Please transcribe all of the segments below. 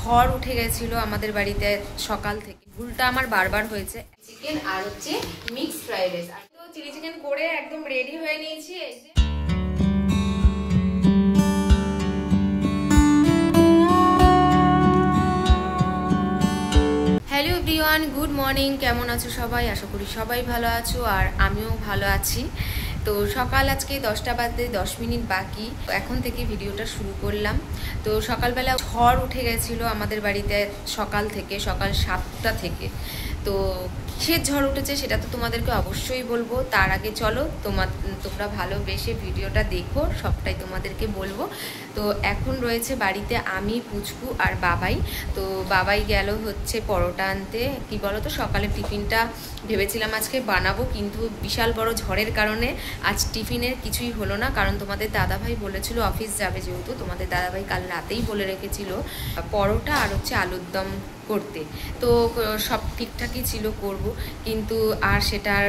ঝড় উঠে গেছিল আমাদের বাড়িতে সকাল থেকে। ভুলটা আমার বারবার হয়েছে। চিকেন আর হচ্ছে মিক্সড ফ্রাইড রাইস। আর তো চিলি চিকেন করে একদম রেডি হয়ে নিয়েছি। এই যে হ্যালো এভরিওয়ান, গুড মর্নিং। কেমন আছো সবাই? আশা করি সবাই ভালো আছো, আর আমিও ভালো আছি। তো সকাল আজকে 10টা বাজতে 10 মিনিট বাকি, এখন থেকে ভিডিওটা শুরু করলাম। তো সকালবেলা ঝড় উঠে গেছিলো আমাদের বাড়িতে সকাল থেকে, সকাল 7টা থেকে। তো কিসের ঝড় উঠেছে সেটা তো তোমাদেরকে অবশ্যই বলবো। তার আগে চলো তোমরা ভালোবেসে ভিডিওটা দেখো, সবটাই তোমাদেরকে বলবো। তো এখন রয়েছে বাড়িতে আমি, পুচকু আর বাবাই। তো বাবাই গেল হচ্ছে পরোটা আনতে। কি বলো তো, সকালে টিফিনটা ভেবেছিলাম আজকে বানাবো, কিন্তু বিশাল বড় ঝড়ের কারণে আজ টিফিনের কিছুই হলো না। কারণ তোমাদের দাদাভাই বলেছিল অফিস যাবে, যেহেতু তোমাদের দাদাভাই কাল রাতেই বলে রেখেছিল পরোটা আর হচ্ছে আলুর দম করতে। তো সব ঠিকঠাকই ছিল, করব, কিন্তু আর সেটার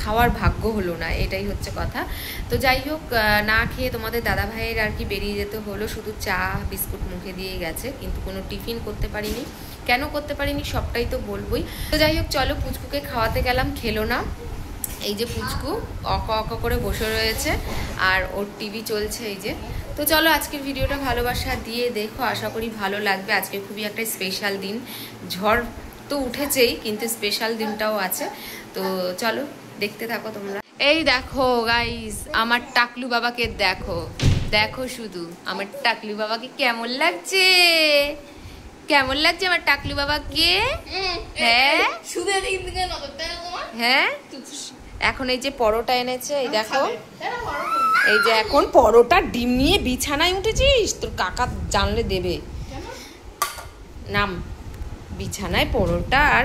খাওয়ার ভাগ্য হলো না, এটাই হচ্ছে কথা। তো যাই হোক, না খেয়ে তোমাদের দাদাভাইয়ের আর কি বেরিয়ে যেতে হলো। শুধু চা বিস্কুট মুখে দিয়ে গেছে, কিন্তু কোনো টিফিন করতে পারিনি। কেন করতে পারিনি সবটাই তো বলবোই। তো যাই হোক, চলো পুচকুকে খাওয়াতে গেলাম, খেলো না। এই যে পুচকু অক অক করে বসে রয়েছে আর ওর টিভি চলছে, এই যে। তো চলো আজকের ভিডিওটা ভালোবাসা দিয়ে দেখো, আশা করি ভালো লাগবে। আজকে খুবই একটা স্পেশাল দিন। ঝড় তো উঠেছেই, কিন্তু স্পেশাল দিনটাও আছে। তো চলো দেখতে থাকো তোমরা। এই দেখো গাইস, আমার টাকলু বাবাকে দেখো, দেখো শুধু আমার টাকলু বাবাকে কেমন লাগছে, কেমন লাগছে আমার টাকলু বাবাকে। হ্যাঁ হ্যাঁ, এখন এই যে পরোটা এনেছে, এই দেখো, এই যে এখন পরোটা ডিম নিয়ে বিছানায় উঠেছিস, তোর কাকা জানলে দেবে। নাম, বিছানায় পরোটা আর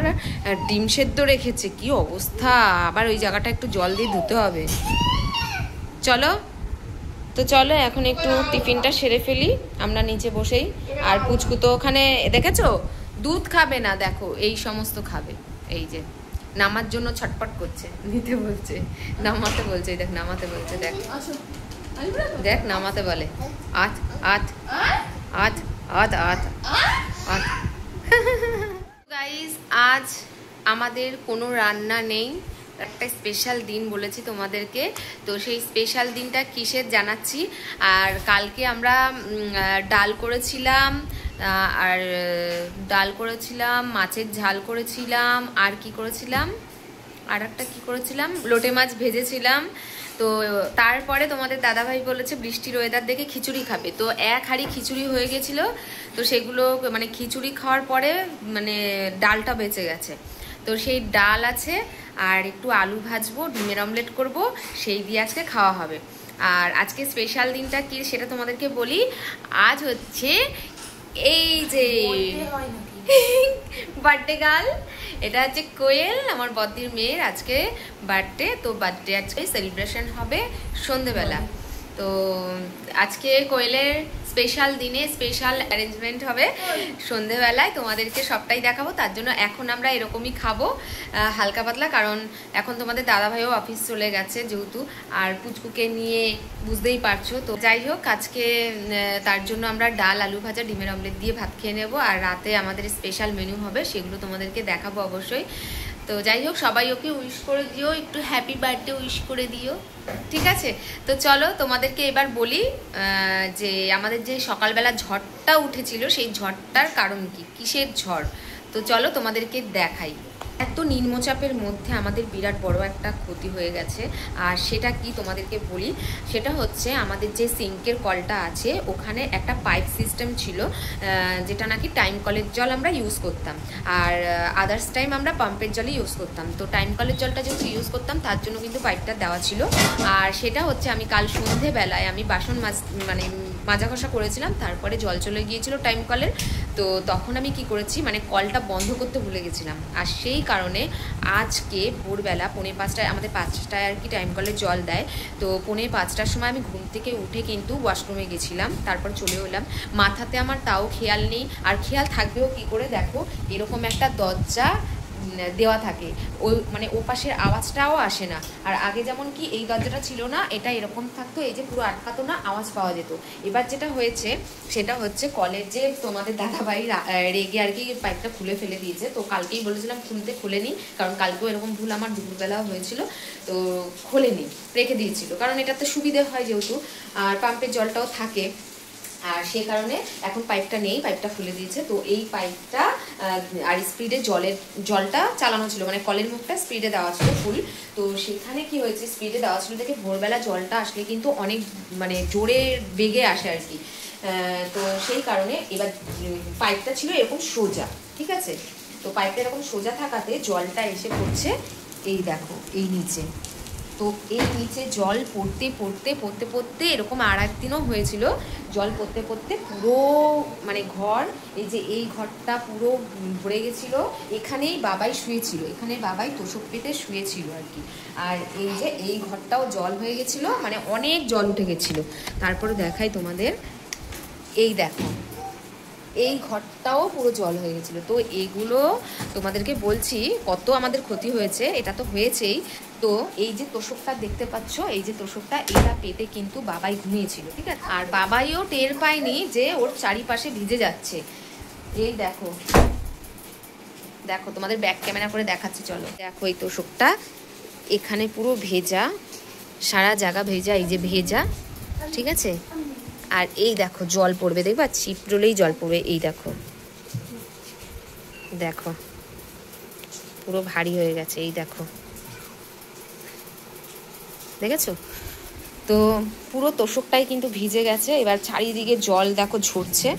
ডিম সেদ্ধ রেখেছে, কি অবস্থা। আবার ওই জায়গাটা একটু জল দিয়ে ধুতে হবে। চলো তো চলো এখন একটু টিফিনটা সেরে ফেলি আমরা নিচে বসেই। আর পুচকু তো ওখানে দেখেছো দুধ খাবে না, দেখো এই সমস্ত খাবে। এই যে নামার জন্য ছটপট করছে, নিতে বলছে, নামাতে বলছে, দেখ নামাতে বলছে, দেখ দেখ নামাতে বলে। আট আট আট আট আট আট। গাইস, আজ আমাদের কোনো রান্না নেই, একটা স্পেশাল দিন বলেছি তোমাদেরকে। তো সেই স্পেশাল দিনটা কিসের জানাচ্ছি। আর কালকে আমরা ডাল করেছিলাম, আর ডাল করেছিলাম, মাছের ঝাল করেছিলাম, আর কি করেছিলাম, আর একটা কি করেছিলাম, লোটে মাছ ভেজেছিলাম। তো তারপরে তোমাদের দাদাভাই বলেছে বৃষ্টির ওয়েদার দেখে খিচুড়ি খাবে। তো এক হাঁড়ি খিচুড়ি হয়ে গেছিলো। তো সেগুলো খিচুড়ি খাওয়ার পরে ডালটা বেঁচে গেছে। তো সেই ডাল আছে, আর একটু আলু ভাজবো, ডিমের অমলেট করব, সেই দিয়ে আজকে খাওয়া হবে। আর আজকে স্পেশাল দিনটা কি সেটা তোমাদেরকে বলি। আজ হচ্ছে এই যে বার্থডে গার্ল, এটা হচ্ছে কোয়েল, আমার বদ্দির মেয়ের আজকে বার্থডে। তো বার্থডে আজকে সেলিব্রেশন হবে সন্ধেবেলা। তো আজকে কোয়েলের স্পেশাল দিনে স্পেশাল অ্যারেঞ্জমেন্ট হবে সন্ধেবেলায়, তোমাদেরকে সবটাই দেখাবো। তার জন্য এখন আমরা এরকমই খাবো হালকা পাতলা, কারণ এখন তোমাদের দাদাভাইও অফিস চলে গেছে যেহেতু, আর পুচকুকে নিয়ে বুঝতেই পারছো। তো যাই হোক, আজকে তার জন্য আমরা ডাল, আলু ভাজা, ডিমের অমলেট দিয়ে ভাত খেয়ে নেবো। আর রাতে আমাদের স্পেশাল মেনু হবে, সেগুলো তোমাদেরকে দেখাবো অবশ্যই। তো যাই হোক, সবাই ওকে উইশ করে দিও, একটু হ্যাপি বার্থডে উইশ করে দিও, ঠিক আছে? তো চলো তোমাদেরকে এবার বলি যে আমাদের যে সকালবেলা ঝড়টা উঠেছিল, সেই ঝড়টার কারণ কি, কিসের ঝড়। তো চলো তোমাদেরকে দেখাই। এত নিম্নচাপের মধ্যে আমাদের বিরাট বড় একটা ক্ষতি হয়ে গেছে। আর সেটা কি তোমাদেরকে বলি, সেটা হচ্ছে আমাদের যে সিঙ্কের কলটা আছে ওখানে একটা পাইপ সিস্টেম ছিল, যেটা নাকি টাইম কলের জল আমরা ইউজ করতাম, আর আদার্স টাইম আমরা পাম্পের জলই ইউজ করতাম। তো টাইম কলের জলটা যেহেতু ইউজ করতাম, তার জন্য কিন্তু পাইপটা দেওয়া ছিল। আর সেটা হচ্ছে আমি কাল সন্ধেবেলায় আমি বাসন মাজা ঘষা করেছিলাম, তারপরে জল চলে গিয়েছিল টাইম কলের। তো তখন আমি কি করেছি, কলটা বন্ধ করতে ভুলে গেছিলাম। আর সেই কারণে আজকে ভোরবেলা 4:45টায়, আমাদের 5টায় আর কি টাইম কলের জল দেয়। তো 4:45টার সময় আমি ঘুম থেকে উঠে কিন্তু ওয়াশরুমে গেছিলাম, তারপর চলে এলাম। মাথাতে আমার তাও খেয়াল নেই, আর খেয়াল থাকবেও কি করে, দেখো এরকম একটা দরজা দেওয়া থাকে, ওই মানে ও পাশের আওয়াজটাও আসে না। আর আগে যেমন কি এই দরজাটা ছিল না, এটা এরকম থাকতো, এই যে পুরো আটকাতো না, আওয়াজ পাওয়া যেত। এবার যেটা হয়েছে সেটা হচ্ছে কলের যে তোমাদের দাদাভাই রেগে আর কি পাইপটা খুলে ফেলে দিয়েছে। তো কালকেই বলেছিলাম খুলেনি, কারণ কালকেও এরকম ভুল আমার দুপুরবেলাও হয়েছিল, তো খোলেনি, রেখে দিয়েছিল, কারণ এটাতে সুবিধে হয় যেহেতু, আর পাম্পের জলটাও থাকে, আর সে কারণে এখন পাইপটা নেই, পাইপটা খুলে দিয়েছে। তো এই পাইপটা আর স্পিডে জলটা চালানো ছিল, মানে কলের মুখটা স্পিডে দেওয়া ছিল ফুল। তো সেখানে কি হয়েছে, স্পিডে দেওয়া ছিল দেখে ভোরবেলা জলটা আসলে কিন্তু অনেক মানে জোরে বেগে আসে আর কি। তো সেই কারণে এবার পাইপটা ছিল এরকম সোজা, ঠিক আছে। তো পাইপটা এরকম সোজা থাকাতে জলটা এসে পড়ছে এই দেখো এই নিচে। তো এই নিচে জল পড়তে পড়তে পড়তে পড়তে এরকম আর একদিনও হয়েছিল, জল পড়তে পড়তে পুরো মানে ঘর, এই যে এই ঘরটা পুরো ভরে গেছিল। এখানেই বাবাই শুয়েছিল, এখানে বাবাই তোষক পেতে শুয়েছিল আর কি। আর এই যে এই ঘরটাও জল হয়ে গেছিল, মানে অনেক জল উঠে গেছিলো। তারপরে দেখাই তোমাদের, এই দেখো এই ঘরটাও পুরো জল হয়ে গেছিলো। তো এগুলো তোমাদেরকে বলছি কত আমাদের ক্ষতি হয়েছে, এটা তো হয়েছেই। তো এই যে তোষকটা দেখতে পাচ্ছ, এই যে তোষকটা, এটা পেতে কিন্তু বাবাই ঘুমিয়েছিল, ঠিক আছে। আর বাবাইও টের পায়নি যে ওর চারিপাশে ভিজে যাচ্ছে। এই দেখো দেখো তোমাদের ব্যাক ক্যামেরা করে দেখাচ্ছি, চলো দেখো এই তোষকটা এখানে পুরো ভেজা, সারা জায়গা ভেজা, এই যে ভেজা, ঠিক আছে। আর এই দেখো জল পড়বে, দেখবা চিপড়লেই জল পড়বে, এই দেখো দেখো পুরো ভারী হয়ে গেছে, এই দেখো দেখেছো। তো পুরো তোষকটাই কিন্তু ভিজে গেছে। এবার চারিদিকে জল দেখো ঝরছে।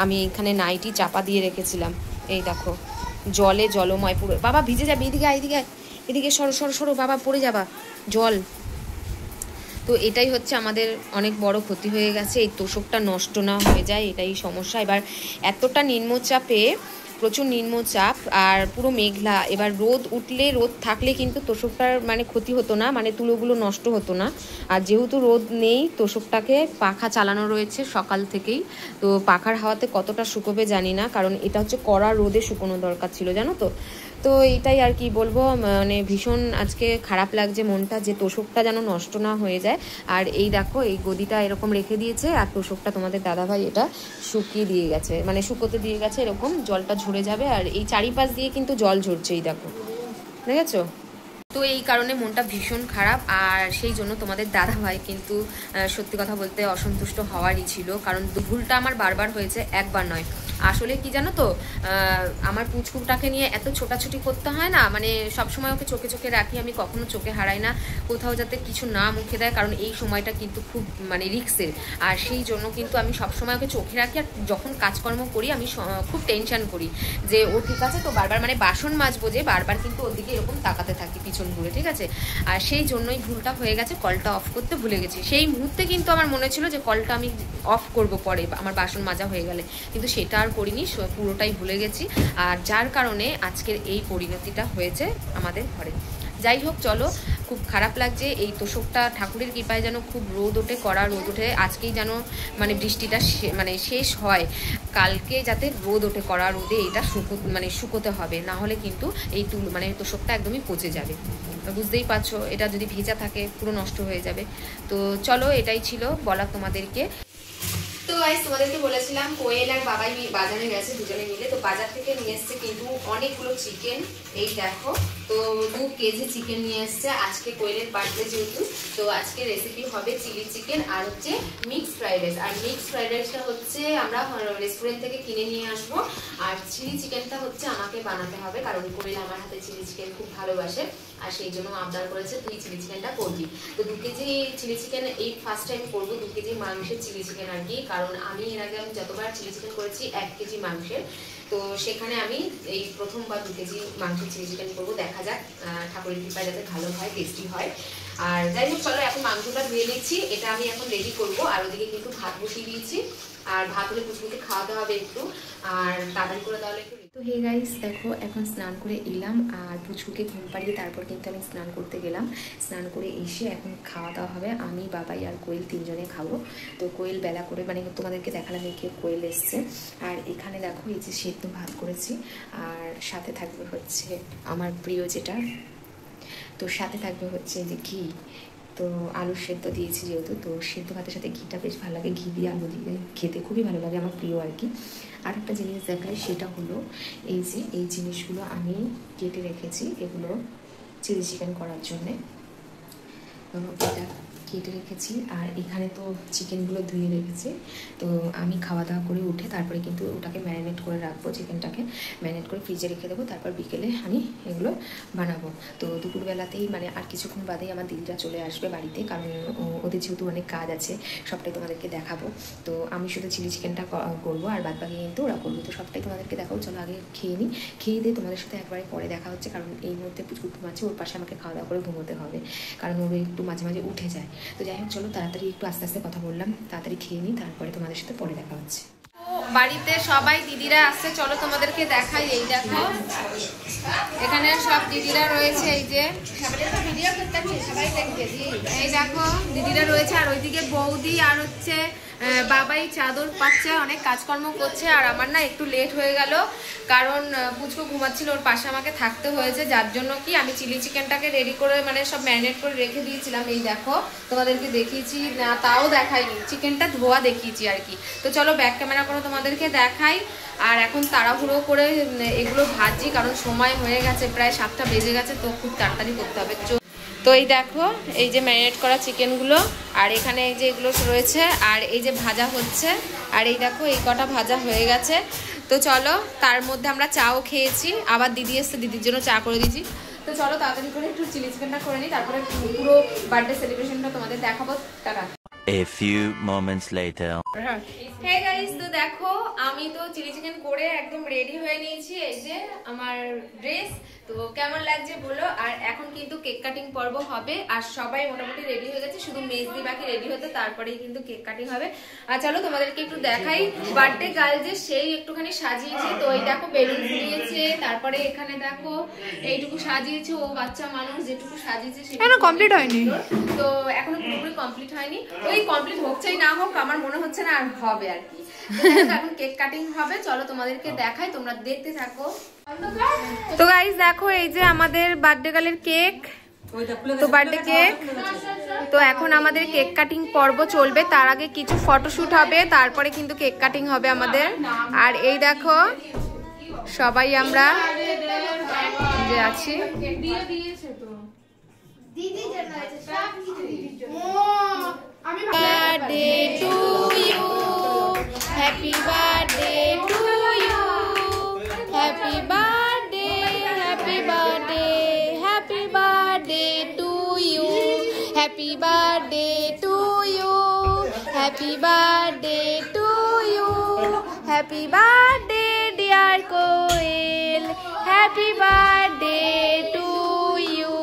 আমি এখানে নাইটি চাপা দিয়ে রেখেছিলাম, এই দেখো জলে জলময় পুরো। বাবা ভিজে যাবে, এদিকে এদিকে এদিকে সরো সরো সরো, বাবা পড়ে যাবা জল। তো এটাই হচ্ছে আমাদের অনেক বড় ক্ষতি হয়ে গেছে, এই তোষকটা নষ্ট না হয়ে যায়, এটাই সমস্যা। এবার এতটা নিম্নচাপে, প্রচুর নিম্নচাপ আর পুরো মেঘলা, এবার রোদ উঠলে, রোদ থাকলে কিন্তু তোষকটার মানে ক্ষতি হতো না, মানে তুলোগুলো নষ্ট হতো না। আর যেহেতু রোদ নেই, তোষকটাকে পাখা চালানো রয়েছে সকাল থেকেই। তো পাখার হাওয়াতে কতটা শুকোবে জানি না, কারণ এটা হচ্ছে কড়া রোদে শুকোনো দরকার ছিল, জানো তো। তো এইটাই আর কি বলবো, মানে ভীষণ আজকে খারাপ লাগছে মনটা, যে তোষকটা যেন নষ্ট না হয়ে যায়। আর এই দেখো এই গদিটা এরকম রেখে দিয়েছে, আর তোষকটা তোমাদের দাদাভাই এটা শুকিয়ে দিয়ে গেছে, মানে শুকোতে দিয়ে গেছে, এরকম জলটা ঝরে যাবে। আর এই চারিপাশ দিয়ে কিন্তু জল ঝরছে, এই দেখো দেখেছো। তো এই কারণে মনটা ভীষণ খারাপ। আর সেই জন্য তোমাদের দাদাভাই কিন্তু সত্যি কথা বলতে অসন্তুষ্ট হওয়ারই ছিল, কারণ ভুলটা আমার বারবার হয়েছে, একবার নয়। আসলে কি জানো তো, আমার পুচকুটাকে নিয়ে এত ছোটাছুটি করতে হয় না, মানে সবসময় ওকে চোখে চোখে রাখি, আমি কখনো চোখে হারাই না, কোথাও যাতে কিছু না মুখে দেয়, কারণ এই সময়টা কিন্তু খুব মানে রিস্কের। আর সেই জন্য কিন্তু আমি সবসময় ওকে চোখে রাখি। আর যখন কাজকর্ম করি আমি খুব টেনশন করি যে ও ঠিক আছে তো, বারবার মানে বাসন মাজবো যে বারবার কিন্তু ওর দিকে এরকম তাকাতে থাকি পিছন ঘুরে, ঠিক আছে। আর সেই জন্যই ভুলটা হয়ে গেছে, কলটা অফ করতে ভুলে গেছি। সেই মুহূর্তে কিন্তু আমার মনে ছিল যে কলটা আমি অফ করব পরে আমার বাসন মাজা হয়ে গেলে, কিন্তু সেটা আর করিনি, পুরোটাই ভুলে গেছি। আর যার কারণে আজকের এই পরিণতিটা হয়েছে আমাদের ঘরে। যাই হোক চলো, খুব খারাপ লাগছে। এই তোষকটা ঠাকুরের কৃপায় যেন খুব রোদ ওঠে, কড়া রোদ ওঠে, আজকেই যেন মানে বৃষ্টিটা মানে শেষ হয়, কালকে যাতে রোদ ওঠে, কড়া রোদে এটা শুকোতে হবে, না হলে কিন্তু এই মানে তোষকটা একদমই পচে যাবে। বুঝতেই পারছো, এটা যদি ভেজা থাকে পুরো নষ্ট হয়ে যাবে। তো চলো, এটাই ছিল বলা তোমাদেরকে। তো গাইস তোমাদেরকে বলেছিলাম কোয়েল আর বাবাই বাজারে গেছে দুজনে মিলে। তো বাজার থেকে নিয়ে এসছে কিন্তু অনেকগুলো চিকেন, এই দেখো। তো 2 কেজি চিকেন নিয়ে এসছে, আজকে কোয়েলের বার্থডে যেহেতু, তো আজকে রেসিপি হবে চিলি চিকেন আর হচ্ছে মিক্সড ফ্রাইড রাইস। আর মিক্সড ফ্রাইড রাইসটা হচ্ছে আমরা রেস্টুরেন্ট থেকে কিনে নিয়ে আসবো, আর চিলি চিকেনটা হচ্ছে আমাকে বানাতে হবে, কারণ কোয়েল আমার হাতে চিলি চিকেন খুব ভালোবাসে, আর সেই জন্য আবদার করেছে তুই চিলি চিকেনটা করবি। তো 2 কেজি চিলি চিকেন এই ফার্স্ট টাইম করবো, 2 কেজি মাংসের চিলি চিকেন আর কি, কারণ আমি এর আগে আমি যতবার চিলি চিকেন করেছি 1 কেজি মাংসের, তো সেখানে আমি এই প্রথমবার 2 কেজি মাংসের চিলি চিকেন করবো। দেখা যাক ঠাকুরের কৃপায় যাতে ভালো হয়, টেস্টি হয়। আর যাই হোক চলো, এখন মাংসটা ধুয়ে নিচ্ছি, এটা আমি এখন রেডি করবো। আর ওদিকে কিন্তু ভাত বসিয়ে দিয়েছি, আর ভাত হলে পুচকুকে খাওয়াতে হবে একটু, আর তাড়াতাড়ি করে তাহলে একটু। তো হে গাইস দেখো এখন স্নান করে এলাম, আর পুচকুকে ঘুম পাড়িয়ে তারপর কিন্তু আমি স্নান করতে গেলাম। স্নান করে এসে এখন খাওয়া দাওয়া হবে, আমি বাবাই আর কোয়েল তিনজনে খাবো। তো কোয়েল বেলা করে মানে তোমাদেরকে দেখালাম একে কোয়েল এসছে। আর এখানে দেখো এই যে সেদ্ধ ভাত করেছি, আর সাথে থাকবে হচ্ছে আমার প্রিয় যেটা, তো সাথে থাকবে হচ্ছে যে ঘি। তো আলুর সেদ্ধ দিয়েছি যেহেতু, তো সেদ্ধ ভাতের সাথে ঘিটা বেশ ভালো লাগে, ঘি দিয়ে আলু দিয়ে খেতে খুবই ভালো লাগে, আমার প্রিয় আর কি। আর একটা জিনিস দেখাই, সেটা হলো এই যে এই জিনিসগুলো আমি কেটে রেখেছি, এগুলো চিলি চিকেন করার জন্যে। এটা কেটে রেখেছি, আর এখানে তো চিকেনগুলো ধুয়ে রেখেছি। তো আমি খাওয়া দাওয়া করে উঠে তারপরে কিন্তু ওটাকে ম্যারিনেট করে রাখবো, চিকেনটাকে ম্যারিনেট করে ফ্রিজে রেখে দেবো, তারপর বিকেলে আমি এগুলো বানাবো। তো দুপুরবেলাতেই মানে আর কিছুক্ষণ বাদেই আমার দিদিরা চলে আসবে বাড়িতে, কারণ ওদের যেহেতু অনেক কাজ আছে, সবটাই তোমাদেরকে দেখাবো। তো আমি শুধু চিলি চিকেনটা করবো, আর বাদ বাকি কিন্তু ওরা করবো। তো সবটাই তোমাদেরকে দেখাবো, চলো আগে খেয়ে নিই, খেয়ে দিয়ে তোমাদের সাথে একবারে পরে দেখা হচ্ছে। কারণ এই মুহূর্তে পুচকু ঘুমাচ্ছে, ওর পাশে আমাকে খাওয়া দাওয়া করে ঘুমোতে হবে, কারণ ওর একটু মাঝে মাঝে উঠে যায়। তো যাই হোক চলো তাড়াতাড়ি একটু আস্তে আস্তে কথা বললাম, তাড়াতাড়ি খেয়ে নিই, তারপরে তোমাদের সাথে পরে দেখা হচ্ছে। বাড়িতে সবাই দিদিরা আসছে, চলো তোমাদেরকে দেখাই। এই দেখো এখানে সব দিদিরা রয়েছে, এই যে এই দেখো দিদিরা রয়েছে, আর ওইদিকে বৌদি আর হচ্ছে বাবাই চাদর পাচ্ছে, অনেক কাজকর্ম করছে। আর আমার না একটু লেট হয়ে গেল, কারণ পুচকু ঘুমাচ্ছিল, ওর পাশে আমাকে থাকতে হয়েছে, যার জন্য কি আমি চিলি চিকেনটাকে রেডি করে মানে সব ম্যারিনেট করে রেখে দিয়েছিলাম। এই দেখো তোমাদেরকে দেখিয়েছি না, তাও দেখাইনি, চিকেনটা ধোয়া দেখিয়েছি আর কি। তো চলো ব্যাক ক্যামেরা করে তোমাদেরকে দেখাই। আর এখন তাড়াহুড়ো করে এগুলো ভাজি, কারণ সময় হয়ে গেছে, প্রায় 7টা বেজে গেছে, তো খুব তাড়াতাড়ি করতে হবে। তো এই দেখো এই যে ম্যারিনেট করা চিকেনগুলো, আর এখানে এই যে এগুলো রয়েছে, আর এই যে ভাজা হচ্ছে, আর এই দেখো এই কটা ভাজা হয়ে গেছে। তো চলো, তার মধ্যে আমরা চাও খেয়েছি, আবার দিদি এসছে, দিদির জন্য চা করে দিয়েছি। তো চলো তাড়াতাড়ি করে একটু চিলি চিকেনটা করে নিই, তারপরে পুরো বার্থডে সেলিব্রেশনটা তোমাদের দেখাবো। Tata. A few moments later. Hey guys, তো দেখো আমি তো চিলি চিকেন করে একদম রেডি হয়ে নিয়েছি, এই যে আমার ড্রেস। তো কেমন লাগছে বলো। আর এখন কিন্তু কেক কাটিং পর্ব হবে, আর সবাই মোটামুটি রেডি হয়ে গেছে, শুধু মেজদি বাকি রেডি হতে, তারপরেই কিন্তু কেক কাটিং হবে। আর চলো তোমাদেরকে একটু দেখাই, বার্থডে গার্ল যে সেই একটুখানি সাজিয়েছে। তো এই দেখো বেলুন ফুলিয়েছে, তারপরে এখানে দেখো এইটুকু সাজিয়েছে, ও বাচ্চা মানুষ যেটুকু সাজিয়েছে সেটা কমপ্লিট হয়নি, তো এখনো পুরোপুরি কমপ্লিট হয়নি। ওই কমপ্লিট হচ্ছেই না হোক, আমার মনে হচ্ছে না আর হবে আর কি। এখন কেক কাটিং হবে, চলো তোমাদেরকে দেখাই, তোমরা দেখতে থাকো। তো গাইস দেখো এই যে আমাদের বার্থডে গার্লের কেক, তো বার্থডে কেক। তো এখন আমাদের কেক কাটিং পর্ব চলবে, তার আগে কিছু ফটোশুট হবে, তারপরে কিন্তু কেক কাটিং হবে আমাদের। আর এই দেখো সবাই আমরা যে আছি, birthday to you, happy birthday to you, happy birthday, happy birthday, happy birthday to you, happy birthday to you, happy birthday to you, happy birthday dear Koel, happy birthday to you.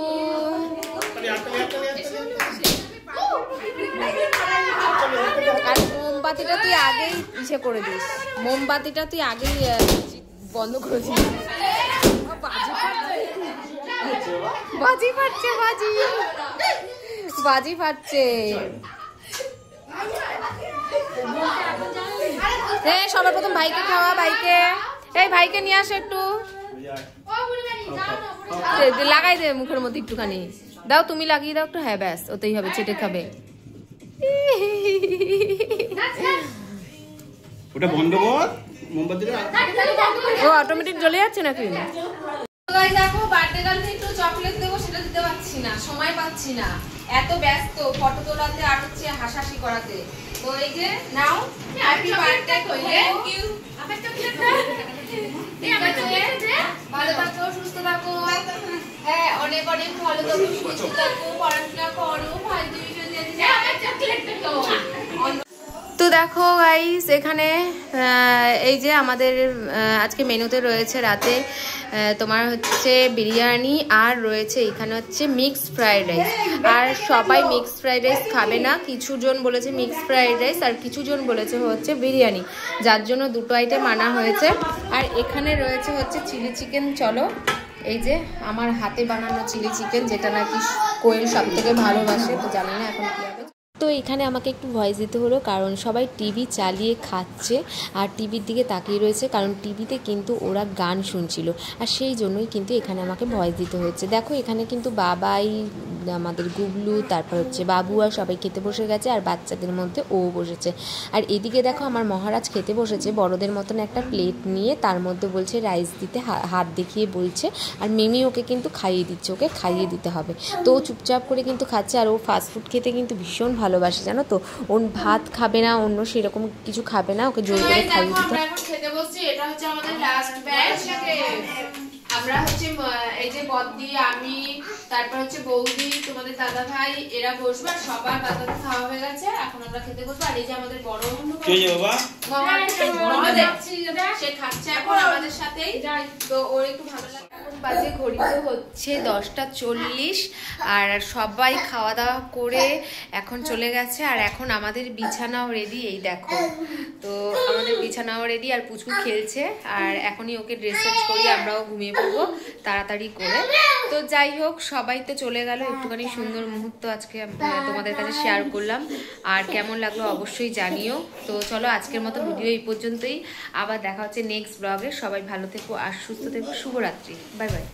আর মোমবাতিটা তুই আগেই ইসে করে this, মোমবাতিটা তুই আগেই বন্ধ করে this. বাজি ফাটছে, বাজি বাজি ফাটছে। সবার প্রথম ভাইকে খাওয়া, ভাইকে, এই ভাইকে নিয়ে আসো একটু, লাগাই দে মুখের মধ্যে একটুখানি, দাও তুমি লাগিয়ে দাও একটু। হ্যাঁ ব্যাস, ওতেই হবে, চেটে খাবে। ওটা বন্ধ কর, মোমবাতিটা ও অটোমেটিক জ্বলে যাচ্ছে নাকি? দেখো বার্থডে গার্লকে একটু চকলেট দেবো, সেটা দিতে পারছি না, সময় পাচ্ছি না, এত ব্যস্ত ফটো তোলাতে আর হচ্ছে হাসাহাসি করাতে। তো এই যে নাও, হ্যাপি বার্থডে কইলে, থ্যাংক ইউ। ভালো থাকো, সুস্থ থাকো, হ্যাঁ অনেক অনেক ভালো থাকো, সুস্থ থাকো, পড়াশোনা করো, ভালো। তো দেখো গাইস, এখানে এই যে আমাদের আজকে মেনুতে রয়েছে রাতে তোমার হচ্ছে বিরিয়ানি, আর রয়েছে এখানে হচ্ছে মিক্সড ফ্রাইড রাইস। আর সবাই মিক্সড ফ্রাইড রাইস খাবে না, কিছু জন বলেছে মিক্সড ফ্রাইড রাইস আর কিছু জন বলেছে হচ্ছে বিরিয়ানি, যার জন্য দুটো আইটেম আনা হয়েছে। আর এখানে রয়েছে হচ্ছে চিলি চিকেন। চলো, এই যে আমার হাতে বানানো চিলি চিকেন, যেটা নাকি কোয়েল সব থেকে ভালোবাসে, তো জানি না এখন কি হবে। তো এখানে আমাকে একটু ভয়েস দিতে হলো, কারণ সবাই টিভি চালিয়ে খাচ্ছে আর টিভির দিকে তাকিয়ে রয়েছে, কারণ টিভিতে কিন্তু ওরা গান শুনছিল, আর সেই জন্যই কিন্তু এখানে আমাকে ভয়েস দিতে হচ্ছে। দেখো এখানে কিন্তু বাবাই, আমাদের গুবলু, তারপর হচ্ছে বাবু আর সবাই খেতে বসে গেছে, আর বাচ্চাদের মধ্যে ও বসেছে। আর এদিকে দেখো আমার মহারাজ খেতে বসেছে বড়দের মতন একটা প্লেট নিয়ে, তার মধ্যে বলছে রাইস দিতে, হাত দেখিয়ে বলছে, আর মিমি ওকে কিন্তু খাইয়ে দিচ্ছে, ওকে খাইয়ে দিতে হবে। তো ও চুপচাপ করে কিন্তু খাচ্ছে, আর ও ফাস্টফুড খেতে কিন্তু ভীষণ ভালোবাসে, জানো তো। ওর ভাত খাবে না, অন্য সেরকম কিছু খাবে না, ওকে জোর করে খাইয়ে দিতে। আমরা এখন খেতে বসছি, এটা হচ্ছে আমাদের লাস্ট ব্যাচ। আমরা হচ্ছে এই যে বদ্দি, আমি, তারপর হচ্ছে বৌদি, তোমাদের দাদা ভাই, এরা বসবো, আর সবার দাদা খাওয়া হয়ে গেছে, এখন আমরা খেতে বসবো। আর এই যে আমাদের বড় বন্ধু সে খাচ্ছে এখন আমাদের সাথেই, তো ওর একটু ভালো লাগে। এখন বাজে ঘড়িতে হচ্ছে 10:40, আর সবাই খাওয়া দাওয়া করে এখন চলে গেছে, আর এখন আমাদের বিছানাও রেডি। এই দেখো, তো আমাদের বিছানাও রেডি, আর পুচকু খেলছে, আর এখনই ওকে ড্রেস চেঞ্জ করি, আমরাও ঘুমিয়ে পড়বো তাড়াতাড়ি করে। তো যাই হোক, সবাই তো চলে গেল, একটুখানি সুন্দর মুহূর্ত আজকে তোমাদের কাছে শেয়ার করলাম, আর কেমন লাগলো অবশ্যই জানিও। তো চলো আজকের মতো ভিডিও এই পর্যন্তই, আবার দেখা হচ্ছে নেক্সট ব্লগে। সবাই ভালো থেকো আর সুস্থ থেকো, শুভরাত্রি, বাই বাই।